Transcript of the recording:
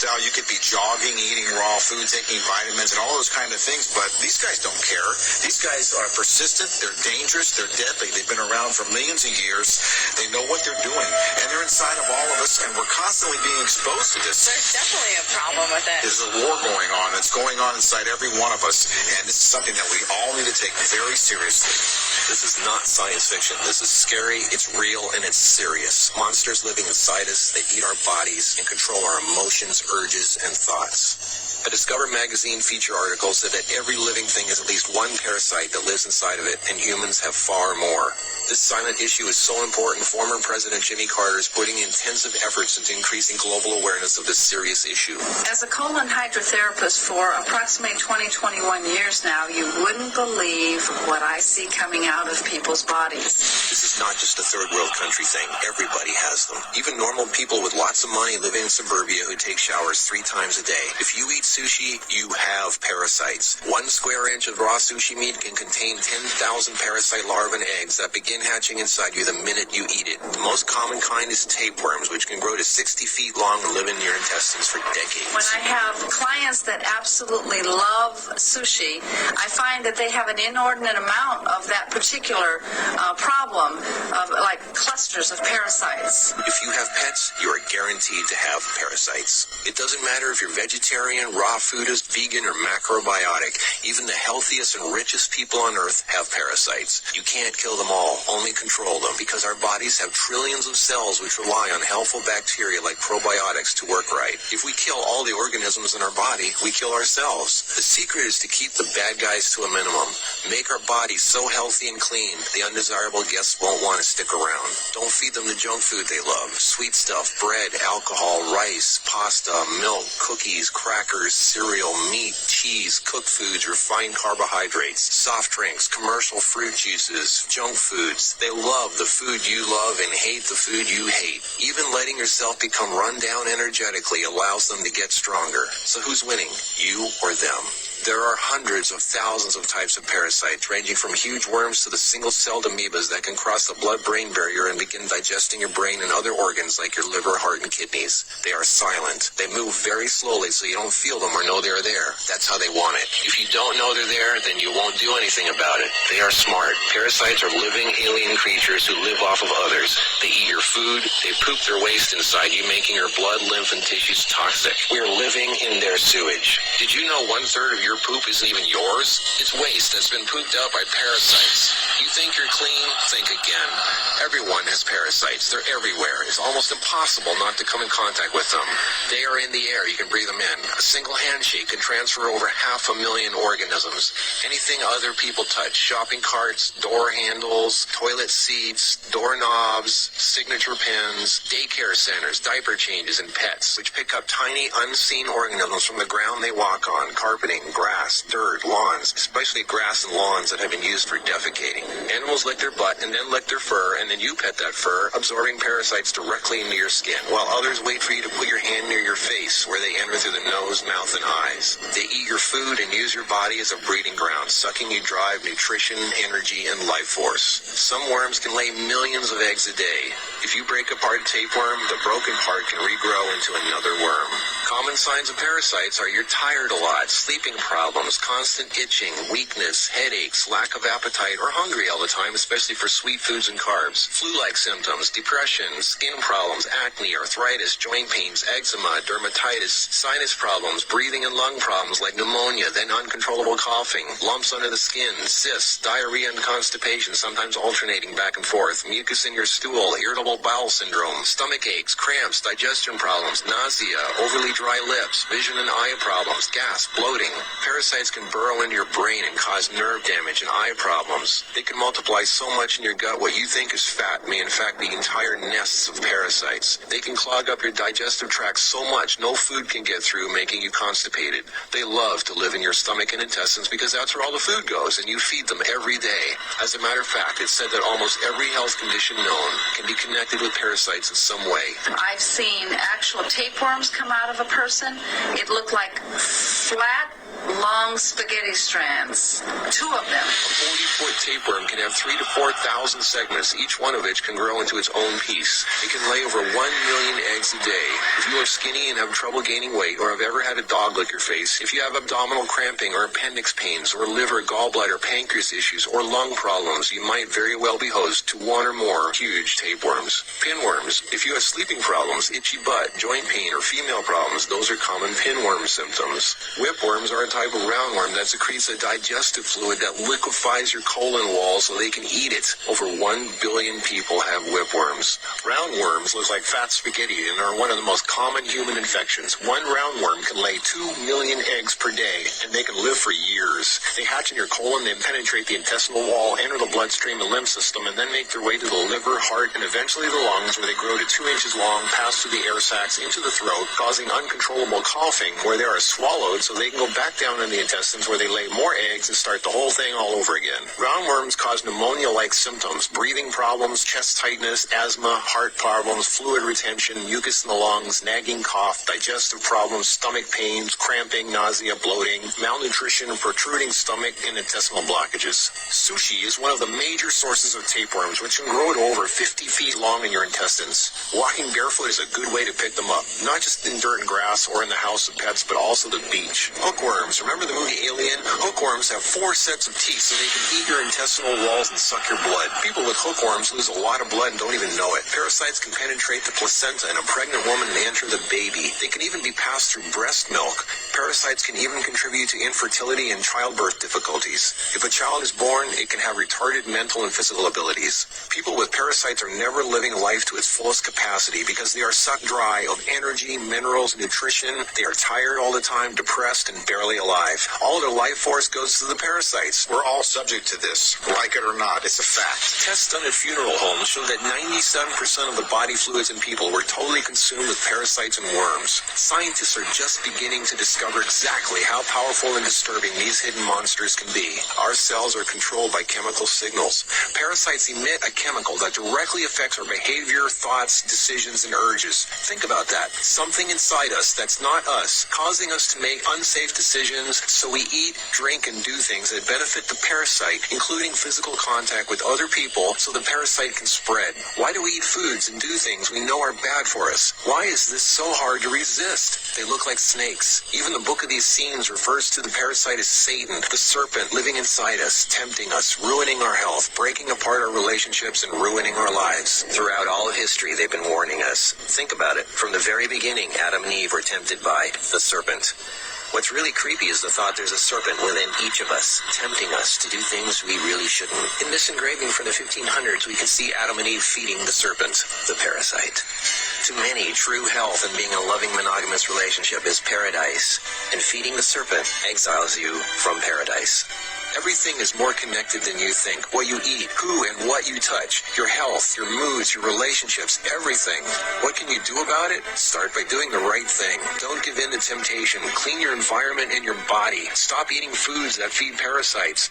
lifestyle. You could be jogging, eating raw food, taking vitamins, and all those kind of things, but these guys don't care. These guys are persistent, they're dangerous, they're deadly. They've been around for millions of years. They know what they're doing, and they're inside of all of us, and we're constantly being exposed to this. There's definitely a problem with it. There's a war going on. It's going on inside every one of us, and this is something that we all need to take very seriously. This is not science fiction. This is scary, it's real, and it's serious. Monsters living inside us, they eat our bodies and control our emotions, urges, and thoughts. A Discover magazine feature article said that every living thing has at least one parasite that lives inside of it, and humans have far more. This silent issue is so important, former President Jimmy Carter is putting intensive efforts into increasing global awareness of this serious issue. As a colon hydrotherapist for approximately 21 years now, you wouldn't believe what I see coming out of people's bodies. This is not just a third world country thing. Everybody has them. Even normal people with lots of money living in suburbia who take showers 3 times a day. If you eat sushi, you have parasites. 1 square inch of raw sushi meat can contain 10,000 parasite larvae and eggs that begin hatching inside you the minute you eat it. The most common kind is tapeworms, which can grow to 60 feet long and live in your intestines for decades. When I have clients that absolutely love sushi, I find that they have an inordinate amount of that particular problem of like clusters of parasites. If you have pets, you are guaranteed to have parasites. It doesn't matter if you're vegetarian, raw foodist, vegan, or macrobiotic. Even the healthiest and richest people on earth have parasites. You can't kill them all, only control them, because our bodies have trillions of cells which rely on helpful bacteria like probiotics to work right. If we kill all the organisms in our body, we kill ourselves. The secret is to keep the bad guys to a minimum. Make our bodies so healthy and clean, the undesirable guests won't want to stick around. Don't feed them the junk food they love. Sweet stuff, bread, alcohol, rice, pasta, milk, cookies, crackers, cereal, meat, cheese, cooked foods, refined carbohydrates, soft drinks, commercial fruit juices, junk foods. They love the food you love and hate the food you hate. Even letting yourself become run down energetically allows them to get stronger. So who's winning, you or them? There are hundreds of thousands of types of parasites, ranging from huge worms to the single-celled amoebas that can cross the blood-brain barrier and begin digesting your brain and other organs like your liver, heart, and kidneys. They are silent. They move very slowly so you don't feel them or know they're there. That's how they want it. If you don't know they're there, then you won't do anything about it. They are smart. Parasites are living alien creatures who live off of others. They eat your food. They poop their waste inside you, making your blood, lymph, and tissues toxic. We are living in their sewage. Did you know 1/3 of your poop isn't even yours? It's waste that's been pooped out by parasites. You think you're clean? Think again. Everyone has parasites. They're everywhere. It's almost impossible not to come in contact with them. They are in the air. You can breathe them in. A single handshake can transfer over 500,000 organisms. Anything other people touch, shopping carts, door handles, toilet seats, doorknobs, signature pens, daycare centers, diaper changes, and pets, which pick up tiny, unseen organisms from the ground they walk on, carpeting, grass, dirt, lawns, especially grass and lawns that have been used for defecating. Animals lick their butt and then lick their fur, and then you pet that fur, absorbing parasites directly into your skin, while others wait for you to put your hand near your face, where they enter through the nose, mouth, and eyes. They eat your food and use your body as a breeding ground, sucking you dry of nutrition, energy, and life force. Some worms can lay millions of eggs a day. If you break apart a tapeworm, the broken part can regrow into another worm. Common signs of parasites are you're tired a lot, sleeping problems, constant itching, weakness, headaches, lack of appetite, or hungry all the time, especially for sweet foods and carbs, flu-like symptoms, depression, skin problems, acne, arthritis, joint pains, eczema, dermatitis, sinus problems, breathing and lung problems like pneumonia, then uncontrollable coughing, lumps under the skin, cysts, diarrhea and constipation, sometimes alternating back and forth, mucus in your stool, irritable bowel syndrome, stomach aches, cramps, digestion problems, nausea, overly dry lips, vision and eye problems, gas, bloating. Parasites can burrow into your brain and cause nerve damage and eye problems. They can multiply so much in your gut what you think is fat may in fact be entire nests of parasites. They can clog up your digestive tract so much no food can get through, making you constipated. They love to live in your stomach and intestines because that's where all the food goes, and you feed them every day. As a matter of fact, it's said that almost every health condition known can be connected with parasites in some way. I've seen actual tapeworms come out of a person. It looked like flat long spaghetti strands, 2 of them. A 40-foot tapeworm can have 3,000 to 4,000 segments, each one of which can grow into its own piece. It can lay over 1 million eggs a day. If you are skinny and have trouble gaining weight, or have ever had a dog lick your face, if you have abdominal cramping or appendix pains, or liver, gallbladder, pancreas issues, or lung problems, you might very well be host to 1 or more huge tapeworms. Pinworms. If you have sleeping problems, itchy butt, joint pain, or female problems, those are common pinworm symptoms. Whipworms are a type of roundworm that secretes a digestive fluid that liquefies your colon wall so they can eat it. Over 1 billion people have whipworms. Roundworms look like fat spaghetti and are one of the most common human infections. One roundworm can lay 2 million eggs per day, and they can live for years. They hatch in your colon, they penetrate the intestinal wall, enter the bloodstream and lymph system, and then make their way to the liver, heart, and eventually the lungs, where they grow to 2 inches long, pass through the air sacs into the throat, causing uncontrollable coughing, where they are swallowed so they can go back down in the intestines, where they lay more eggs and start the whole thing all over again. Roundworms cause pneumonia-like symptoms, breathing problems, chest tightness, asthma, heart problems, fluid retention, mucus in the lungs, nagging cough, digestive problems, stomach pains, cramping, nausea, bloating, malnutrition, protruding stomach, and intestinal blockages. Sushi is one of the major sources of tapeworms, which can grow to over 50 feet long in your intestines. Walking barefoot is a good way to pick them up, not just in dirt and grass or in the house of pets, but also the beach. Hookworms. Remember the movie Alien? Hookworms have 4 sets of teeth so they can eat your intestinal walls and suck your blood. People with hookworms lose a lot of blood and don't even know it. Parasites can penetrate the placenta in a pregnant woman and enter the baby. They can even be passed through breast milk. Parasites can even contribute to infertility and childbirth difficulties. If a child is born, it can have retarded mental and physical abilities. People with parasites are never living life to its fullest capacity because they are sucked dry of energy, minerals, nutrition. They are tired all the time, depressed, and barely alive. All their life force goes to the parasites. We're all subject to this. Like it or not, it's a fact. Tests done at funeral homes show that 97% of the body fluids in people were totally consumed with parasites and worms. Scientists are just beginning to discover exactly how powerful and disturbing these hidden monsters can be. Our cells are controlled by chemical signals. Parasites emit a chemical that directly affects our behavior, thoughts, decisions, and urges. Think about that. Something inside us that's not us, causing us to make unsafe decisions, so we eat, drink, and do things that benefit the parasite, including physical contact with other people, so the parasite can spread. Why do we eat foods and do things we know are bad for us? Why is this so hard to resist? They look like snakes. Even the book of these scenes refers to the parasite as Satan, the serpent living inside us, tempting us, ruining our health, breaking apart our relationships, and ruining our lives. Throughout all of history, they've been warning us. Think about it. From the very beginning, Adam and Eve were tempted by the serpent. What's really creepy is the thought there's a serpent within each of us, tempting us to do things we really shouldn't. In this engraving from the 1500s, we can see Adam and Eve feeding the serpent, the parasite. To many, true health and being in a loving monogamous relationship is paradise, and feeding the serpent exiles you from paradise. Everything is more connected than you think. What you eat, who and what you touch, your health, your moods, your relationships, everything. What can you do about it? Start by doing the right thing. Don't give in to temptation. Clean your environment and your body. Stop eating foods that feed parasites.